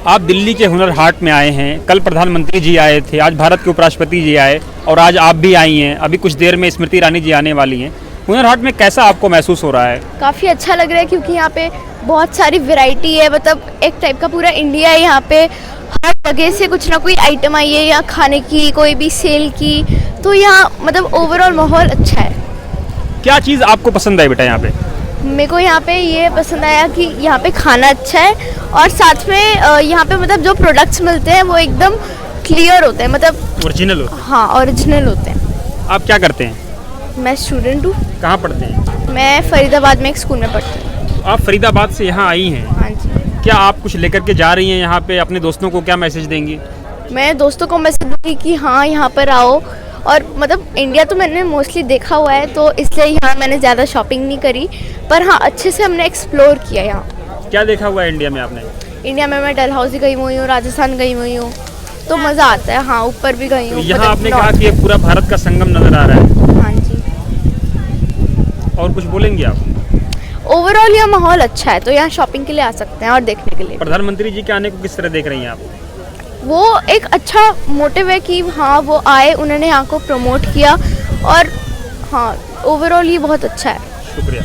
आप दिल्ली के हुनर हाट में आए हैं। कल प्रधानमंत्री जी आए थे, आज भारत के उपराष्ट्रपति जी आए और आज आप भी आई हैं। अभी कुछ देर में स्मृति ईरानी जी आने वाली हैं। हुनर हाट में कैसा आपको महसूस हो रहा है? काफ़ी अच्छा लग रहा है क्योंकि यहाँ पे बहुत सारी वैरायटी है, मतलब एक टाइप का पूरा इंडिया है यहाँ पे। हर जगह से कुछ ना कोई आइटम आई है यहाँ खाने की, कोई भी सेल की, तो यहाँ मतलब ओवरऑल माहौल अच्छा है। क्या चीज़ आपको पसंद आई बेटा यहाँ पे? मेरे को यहाँ पे ये पसंद आया कि यहाँ पे खाना अच्छा है और साथ में यहाँ पे मतलब जो प्रोडक्ट्स मिलते हैं वो एकदम क्लियर होते हैं, मतलब ओरिजिनल होता हाँ ओरिजिनल होते हैं। है। आप क्या करते हैं? मैं स्टूडेंट हूँ। कहाँ पढ़ते हैं? मैं फरीदाबाद में एक स्कूल में पढ़ती हूँ। आप फरीदाबाद से यहाँ आई हैं। हाँ जी। क्या आप कुछ लेकर के जा रही हैं यहाँ पे? अपने दोस्तों को क्या मैसेज देंगी? मैं दोस्तों को मैसेज दूँगी कि हाँ यहाँ पर आओ, और मतलब इंडिया तो मैंने मोस्टली देखा हुआ है तो इसलिए यहाँ मैंने ज़्यादा शॉपिंग नहीं करी, पर हाँ अच्छे से हमने एक्सप्लोर किया यहाँ। क्या देखा हुआ है इंडिया में आपने? इंडिया में मैं डल हाउस गई हुई हूँ, राजस्थान गई हुई हूँ, तो मज़ा आता है। हाँ ऊपर भी गई हूँ। यहाँ आपने कहा कि ये पूरा भारत का संगम नजर आ रहा है। हाँ जी। और कुछ बोलेंगे आप? ओवरऑल यह माहौल अच्छा है तो यहाँ शॉपिंग के लिए आ सकते हैं और देखने के लिए। प्रधानमंत्री जी के आने को किस तरह देख रही हैं आप? वो एक अच्छा मोटिव है कि हाँ वो आए, उन्होंने यहाँ को प्रमोट किया, और हाँ ओवरऑल ये बहुत अच्छा है। शुक्रिया।